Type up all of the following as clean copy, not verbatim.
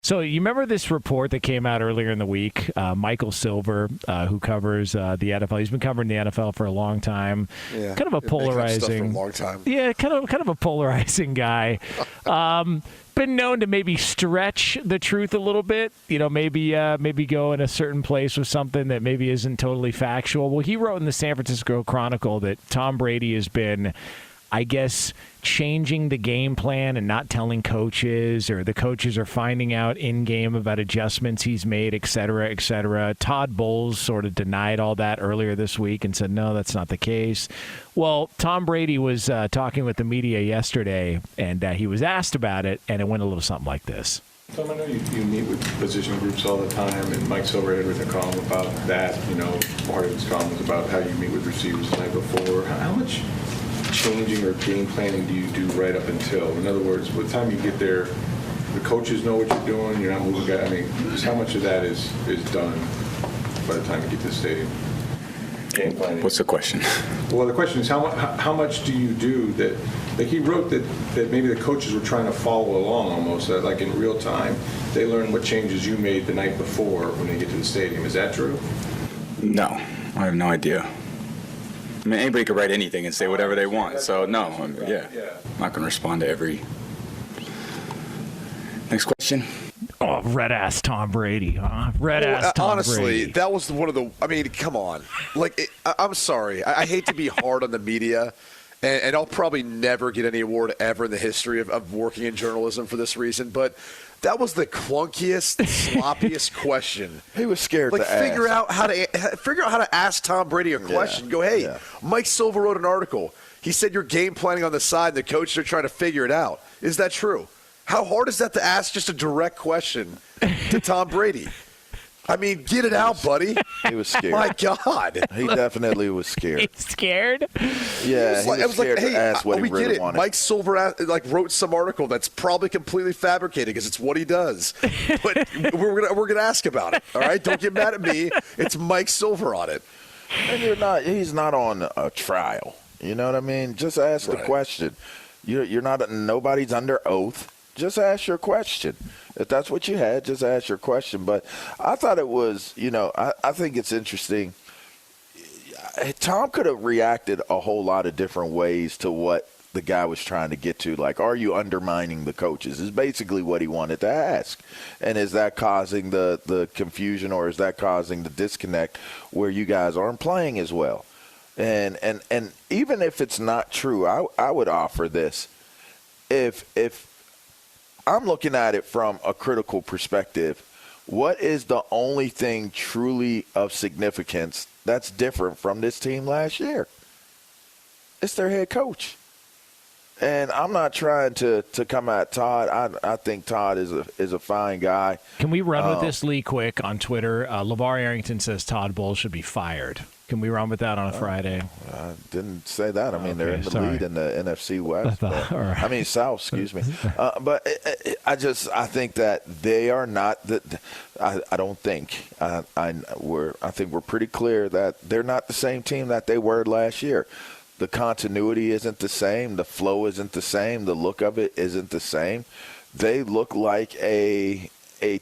So you remember this report that came out earlier in the week? Michael Silver, who covers the NFL, he's been covering the NFL for a long time. Yeah, kind of a polarizing, for a long time. Yeah, kind of a polarizing guy. Been known to maybe stretch the truth a little bit. Maybe go in a certain place with something that maybe isn't totally factual. Well, he wrote in the San Francisco Chronicle that Tom Brady has been, I guess, changing the game plan and not telling coaches, or the coaches are finding out in-game about adjustments he's made, et cetera, et cetera. Todd Bowles sort of denied all that earlier this week and said, no, that's not the case. Well, Tom Brady was talking with the media yesterday, and he was asked about it, and it went a little something like this. Tom, I know you meet with position groups all the time, and Mike Silver had written a column about that. Part of his column was about how you meet with receivers the night before. How much changing or game planning do you do right up until? In other words, by the time you get there, the coaches know what you're doing, you're not moving guys. I mean, how much of that is done by the time you get to the stadium? Game planning. What's the question? Well, the question is how much do you do that? Like he wrote that maybe the coaches were trying to follow along almost, that like in real time, they learn what changes you made the night before when they get to the stadium. Is that true? No, I have no idea. I mean, anybody could write anything and say whatever they want. So, no, I'm not going to respond to every. Next question. Oh, red-ass Tom Brady, huh? Red-ass Tom honestly, Brady. Honestly, that was one of the – I mean, come on. I'm sorry. I hate to be hard on the media, and I'll probably never get any award ever in the history of working in journalism for this reason, but – that was the clunkiest, sloppiest question. He was scared to ask. Figure out how to ask Tom Brady a question. Yeah. Go, hey, Mike Silver wrote an article. He said you're game planning on the side, and the coaches are trying to figure it out. Is that true? How hard is that to ask just a direct question to Tom Brady? I mean, get it out, buddy. He was scared. My God. He definitely was scared. He's scared? Yeah, he was scared to ask what he really wanted. Mike Silver wrote some article that's probably completely fabricated because it's what he does. But we're gonna ask about it. All right, don't get mad at me. It's Mike Silver on it. And he's not on a trial. You know what I mean? Just ask the question. You're not. Nobody's under oath. Just ask your question. If that's what you had, just ask your question. But I thought it was, I think it's interesting. Tom could have reacted a whole lot of different ways to what the guy was trying to get to. Like, are you undermining the coaches is basically what he wanted to ask. And is that causing the confusion, or is that causing the disconnect where you guys aren't playing as well? And even if it's not true, I would offer this. If I'm looking at it from a critical perspective, what is the only thing truly of significance that's different from this team last year? It's their head coach. And I'm not trying to come at Todd. I think Todd is a fine guy. Can we run with this, Lee, quick on Twitter? LaVar Arrington says Todd Bowles should be fired. Can we run with that on a Friday? I didn't say that. I mean, they're in the lead in the NFC West. I mean, South, excuse me. But I think that they are not I don't think. I think we're pretty clear that they're not the same team that they were last year. The continuity isn't the same. The flow isn't the same. The look of it isn't the same. They look like a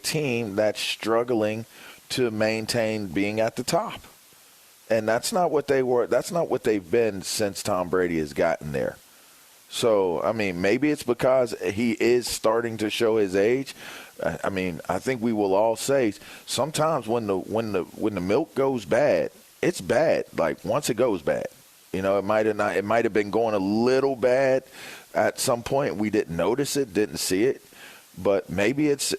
team that's struggling to maintain being at the top. And that's not what they were. That's not what they've been since Tom Brady has gotten there. So, I mean, maybe it's because he is starting to show his age. I mean, I think we will all say sometimes when the milk goes bad, it's bad. Like once it goes bad, it might have been going a little bad at some point. We didn't notice it, didn't see it, but maybe it's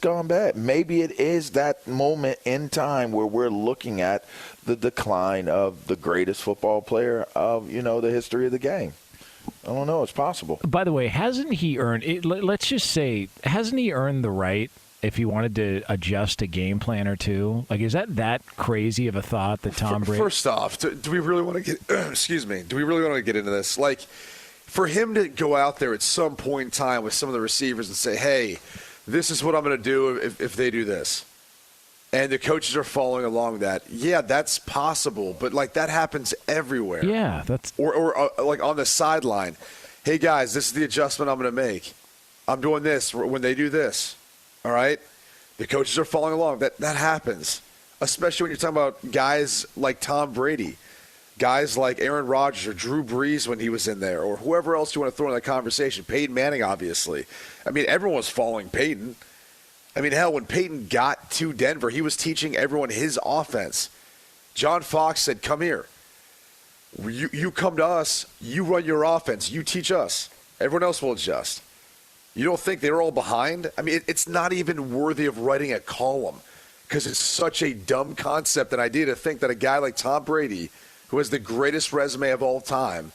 gone bad. Maybe it is that moment in time where we're looking at the decline of the greatest football player of, the history of the game. I don't know. It's possible. By the way, hasn't he earned it? Let's just say, hasn't he earned the right, if he wanted to adjust a game plan or two? Like, is that crazy of a thought that Tom Brady? First off, do we really want to get? Excuse me. Do we really want to get into this? Like, for him to go out there at some point in time with some of the receivers and say, "Hey, this is what I'm going to do if they do this," and the coaches are following along that. Yeah, that's possible, but like that happens everywhere. Yeah, that's or like on the sideline. Hey guys, this is the adjustment I'm going to make. I'm doing this when they do this. All right? The coaches are following along. That happens, especially when you're talking about guys like Tom Brady, guys like Aaron Rodgers or Drew Brees when he was in there, or whoever else you want to throw in that conversation. Peyton Manning, obviously. I mean, everyone was following Peyton. I mean, hell, when Peyton got to Denver, he was teaching everyone his offense. John Fox said, come here. You come to us. You run your offense. You teach us. Everyone else will adjust. You don't think they're all behind? I mean, it's not even worthy of writing a column because it's such a dumb concept and idea to think that a guy like Tom Brady, who has the greatest resume of all time,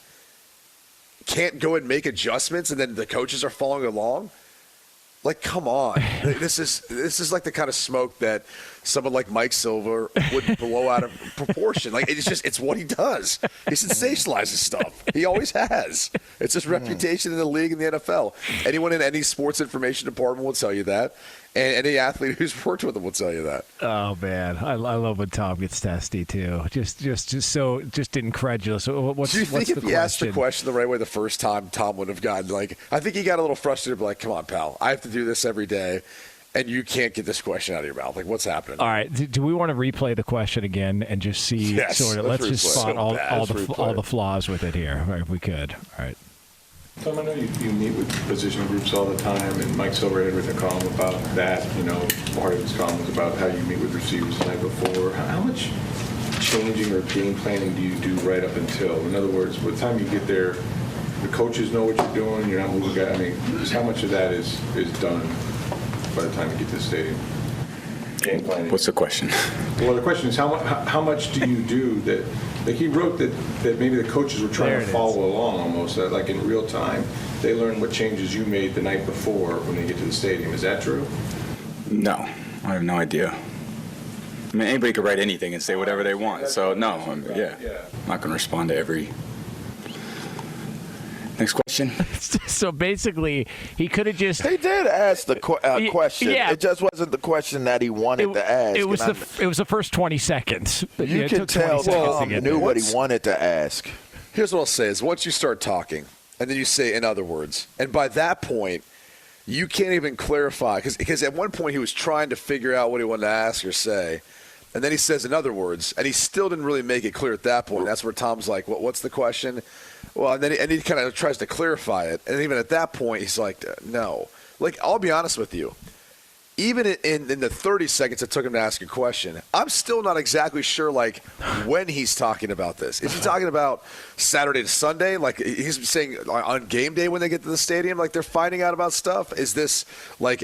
can't go and make adjustments and then the coaches are following along? Like, come on. This is like the kind of smoke that someone like Mike Silver would blow out of proportion. Like, it's what he does. He sensationalizes stuff. He always has. It's his reputation in the league and the NFL. Anyone in any sports information department will tell you that. And any athlete who's worked with him will tell you that. Oh man, I love when Tom gets testy too. Just incredulous. What's Do you think if he asked the question? question the right way the first time, Tom would have gotten I think he got a little frustrated, but come on, pal, I have to do this every day, and you can't get this question out of your mouth. Like, what's happening? All right, do we want to replay the question again and just see Yes, let's just spot all replay the flaws with it here, if we could. All right. Tom, I know you meet with position groups all the time, and Mike Silver had written a column about that. Part of his column was about how you meet with receivers the night before. How much changing or game planning do you do right up until? In other words, by the time you get there, the coaches know what you're doing. You're not moving guys. I mean, just how much of that is done by the time you get to the stadium? Game planning. What's the question? Well, the question is how much do you do that? Like he wrote that maybe the coaches were trying to follow along almost, like in real time. They learn what changes you made the night before when they get to the stadium. Is that true? No, I have no idea. I mean, anybody could write anything and say whatever they want. So, no, I'm not going to respond to every. Next question. So basically, he could have just. He did ask the question. Yeah. It just wasn't the question that he wanted to ask. It was the first 20 seconds. You can tell Tom knew what he wanted to ask. Here's what I'll say is once you start talking, and then you say, in other words, and by that point, you can't even clarify. Because at one point, he was trying to figure out what he wanted to ask or say. And then he says, in other words, and he still didn't really make it clear at that point. That's where Tom's like, what's the question? Well, and then he kind of tries to clarify it. And even at that point, he's like, no. Like, I'll be honest with you. Even in the 30 seconds it took him to ask a question, I'm still not exactly sure, when he's talking about this. Is he talking about Saturday to Sunday? Like, he's saying on game day when they get to the stadium, like, they're finding out about stuff? Is this,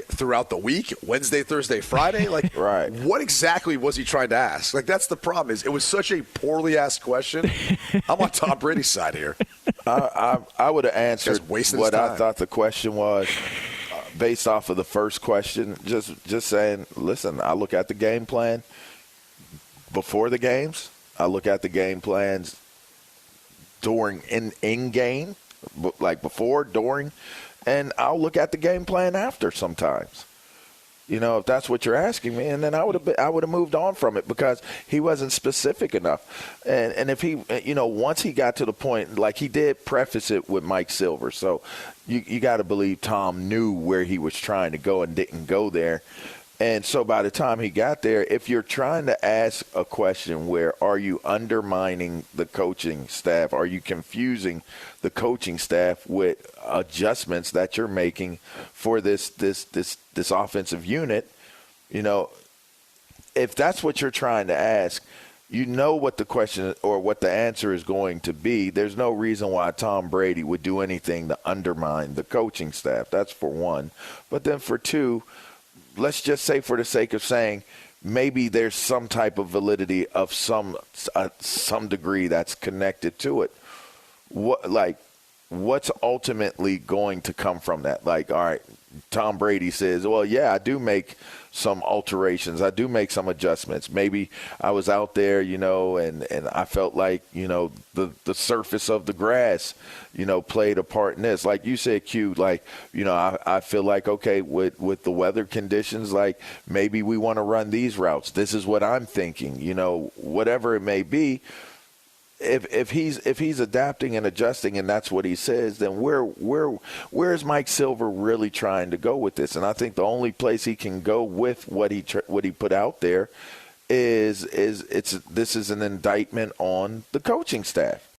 throughout the week, Wednesday, Thursday, Friday? Like, right. What exactly was he trying to ask? Like, that's the problem. It was such a poorly asked question. I'm on Tom Brady's side here. I would have answered what I thought the question was. Based off of the first question, just saying, listen, I look at the game plan before the games. I look at the game plans during in game, like before, during, and I'll look at the game plan after sometimes. If that's what you're asking me, and then I would have moved on from it because he wasn't specific enough. And if he, once he got to the point, like he did preface it with Mike Silver, so you got to believe Tom knew where he was trying to go and didn't go there. And so by the time he got there, if you're trying to ask a question where are you undermining the coaching staff, are you confusing the coaching staff with adjustments that you're making for this offensive unit, if that's what you're trying to ask, what the question or what the answer is going to be. There's no reason why Tom Brady would do anything to undermine the coaching staff. That's for one. But then for two, let's just say for the sake of saying maybe there's some type of validity of some degree that's connected to it. What's ultimately going to come from that? Like, all right, Tom Brady says, well, yeah, I do make some alterations. I do make some adjustments. Maybe I was out there, and I felt like, the surface of the grass, played a part in this. Like you said, Q, I feel like, okay, with the weather conditions, like maybe we want to run these routes. This is what I'm thinking, whatever it may be. if he's adapting and adjusting and that's what he says, then where is Mike Silver really trying to go with this? And I think the only place he can go with what he put out there is this is an indictment on the coaching staff.